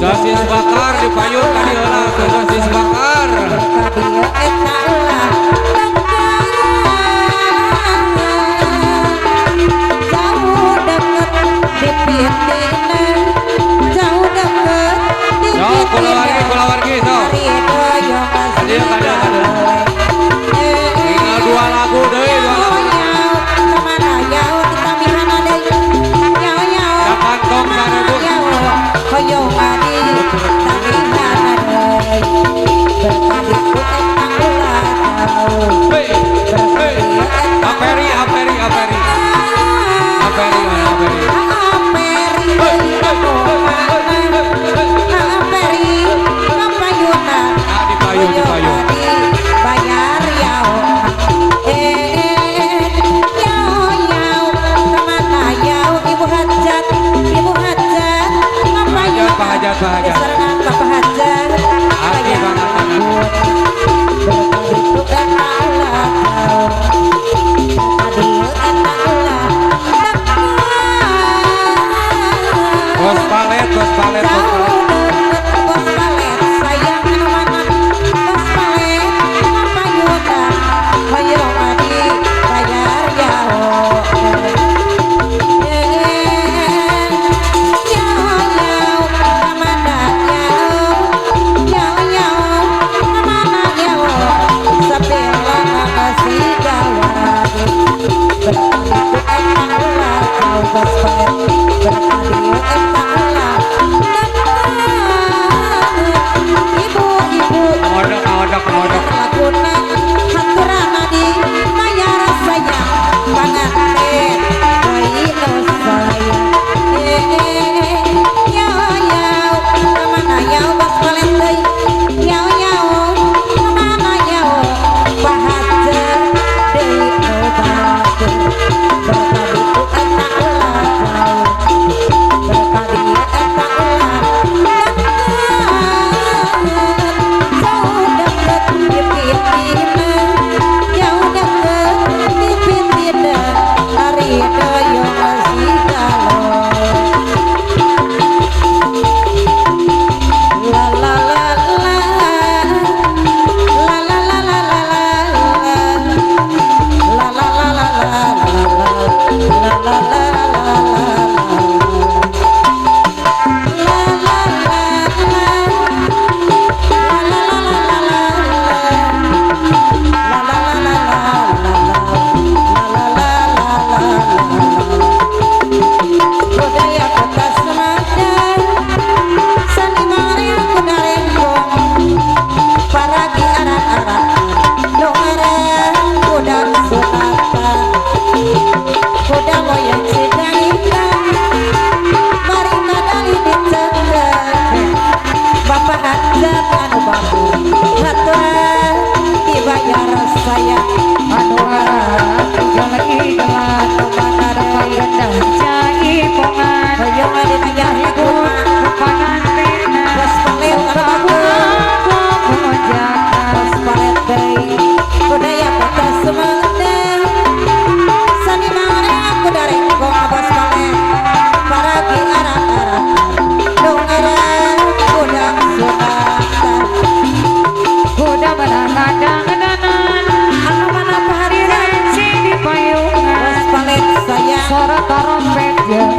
Sosis bakar di payung tadi heula sosis bakar. Jauh kula wargi so. Ada. Tinggal 2 lagu deui, 2 lagu. Dapat tong 1000. Hoyong adi Bahagia. Bapak Hajar Bos palet Berkali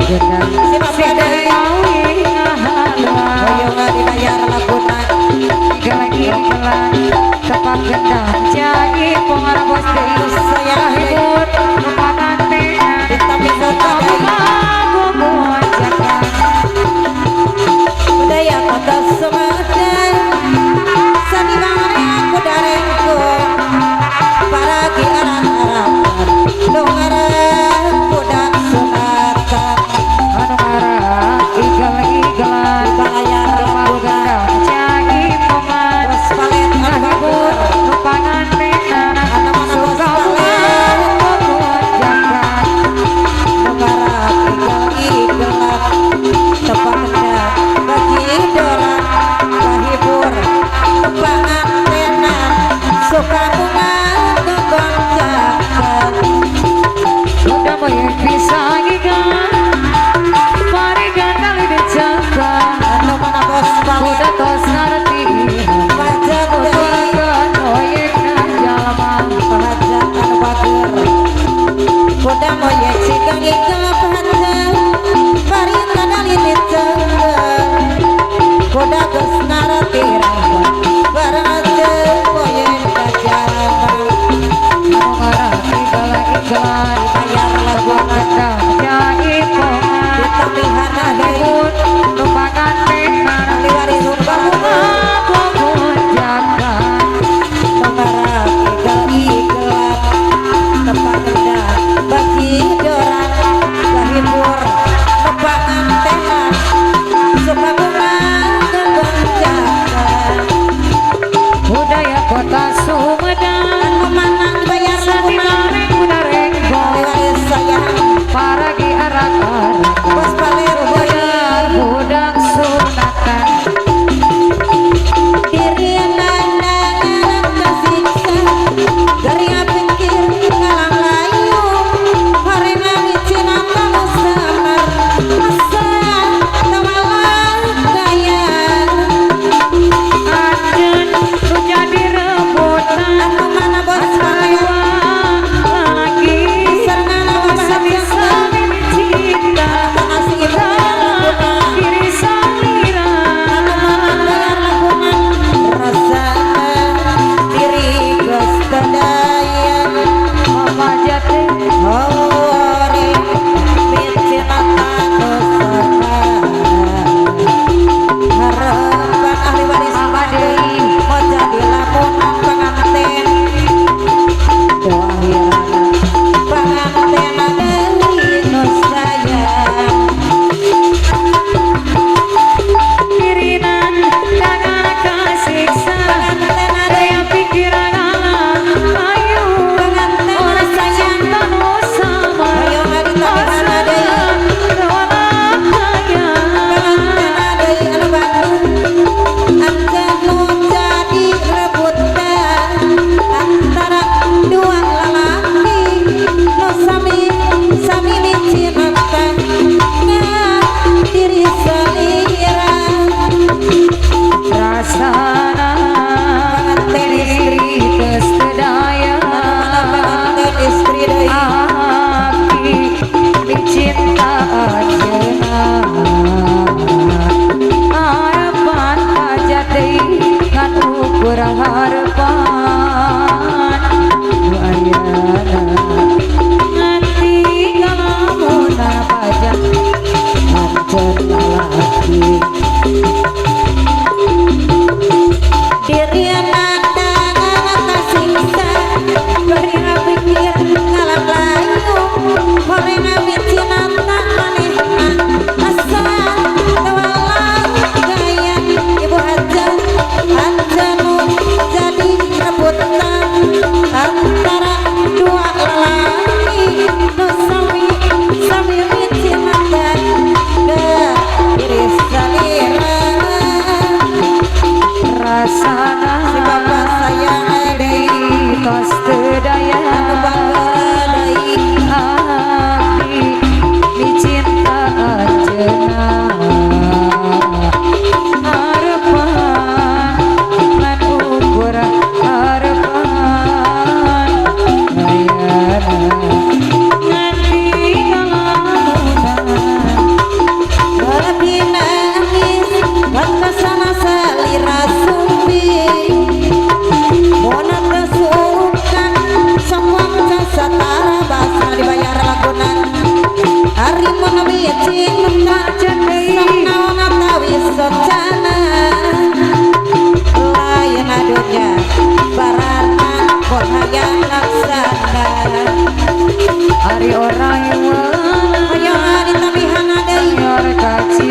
gendang sidai maui ngahaluan hoyongan dibayar laguna lagi pelan tepak gendang jadi pengarah bos deui saya hibur kepangantina tapi lagu gojakan budaya kota Sumedang sanibana kudarengku para ki arah-arahan dong arah budak sunatan anu arah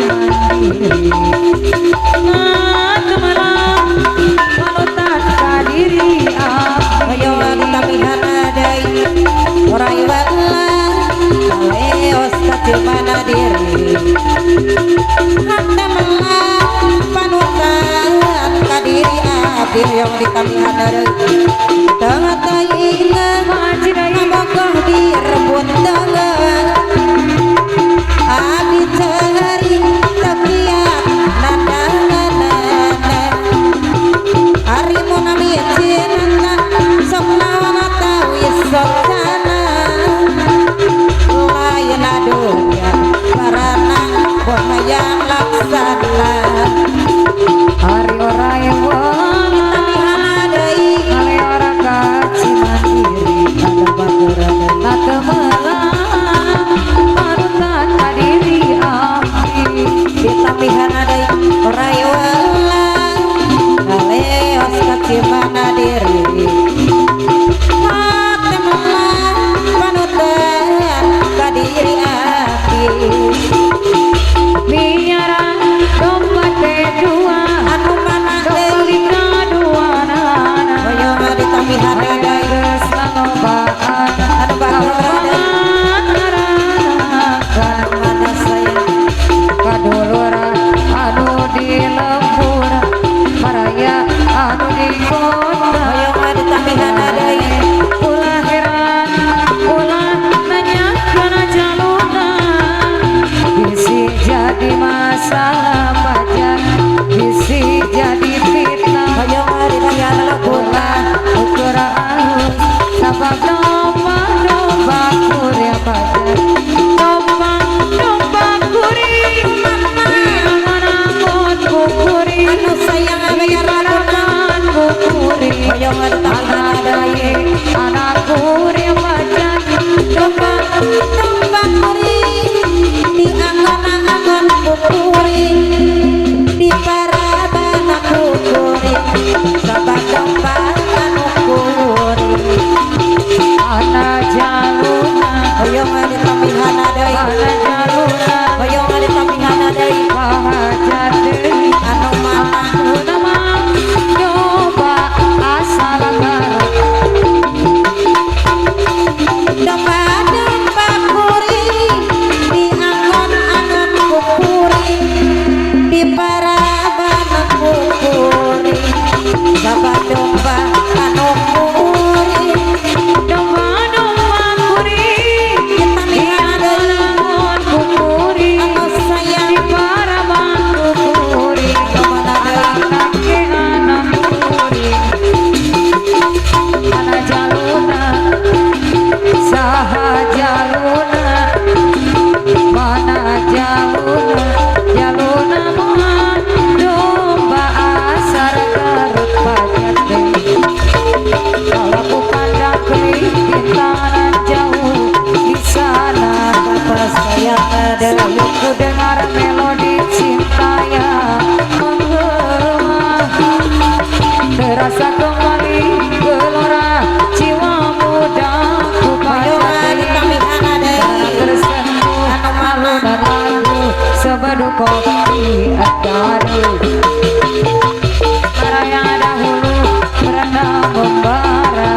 mandiri Gemelang panutan kadiri ayo ditamihan adai orai wala leos kacimana diri gemelang panutan kadiri abdi yang ditamihan adai tengah taingan namogoh direbut dengan abdi cari takiat nanda hari monami cinta sok nawana tawi sok sana layan adunya barana bona yang laksana hari orai wong tamihan adai kali ora kaci mandiri ada bageran lata melang panutan kadiri abdi ditamihan adai orai welang kaleos kacimana diri hati melang panutan kadiri abdi biara dompet kedua anu mana deui kadua nana hoyong ditamihan adai geus langobaan anu bageran mana sayang kadulura anu di lembura maraya anu di kota hoyong ditamihan adai ulah heran ulah nanya kana jaluna bisi jadi masalah pacar bisi jadi fitnah hoyong ditamihan laguna ukur alus sabab domba kuria pacar domba kuri angan-angan bukuri anu sayang bayar angan bukuri hoyong ditamihan adai anak kuri pacar domba kuri di angan-angan bukuri di parabana bukuri sabab domba anu kuri anak jaluna hoyong ditamihan adai anak jaluna hoyong ditamihan adai pahajar deui anu mana nama coba asal garut domba kuri di angon-angon bukuri di parabana bukuri sabab domba anu kuri domba kuri ditamihan angon bukuri anu sayang di parabana bukuri anak kuri anak jaluna saha jaluna mana jaluna mah domba asar garut pacar deui kalau ku pandang kelintaran jauh di sana sayang ada ku dengar melodi cinta yang menggema terasa kembali gelora jiwa mudaku pada tersentuh alunan lagu sebedu kopi adadu maraya dahulu berenang membara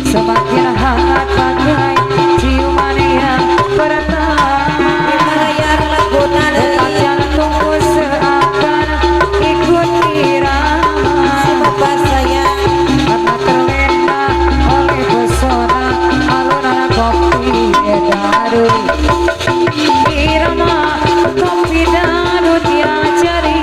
semakin hangat bagai ciuman yang bertahan layar laguna jantungku seakan ikut irama si bapak sayang karena terlena oleh pesona alunan kopi dadu irama kopi dadu dia cari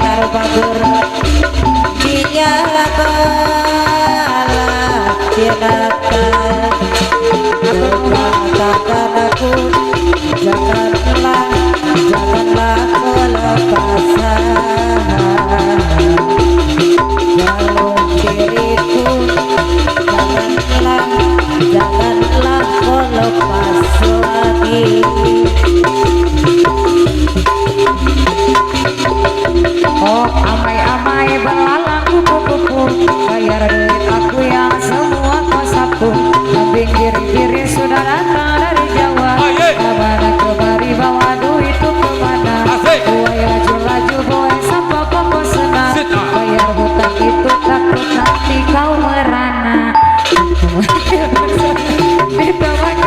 karo babur dia bala tiadakan katakan aku janganlah melepaskan jalur diriku janganlah melepas lagi. Oh amai-amai belalang kupu-kupu bayar duit aku yang semua kau sapu. Kambing kiri-kiri sudah datang dari Jawa. Kemana kemari bawa duit itu kemana? Buai laju-laju buai sampai pokok senang. Bayar hutang itu takut nanti kau merana. Ditawar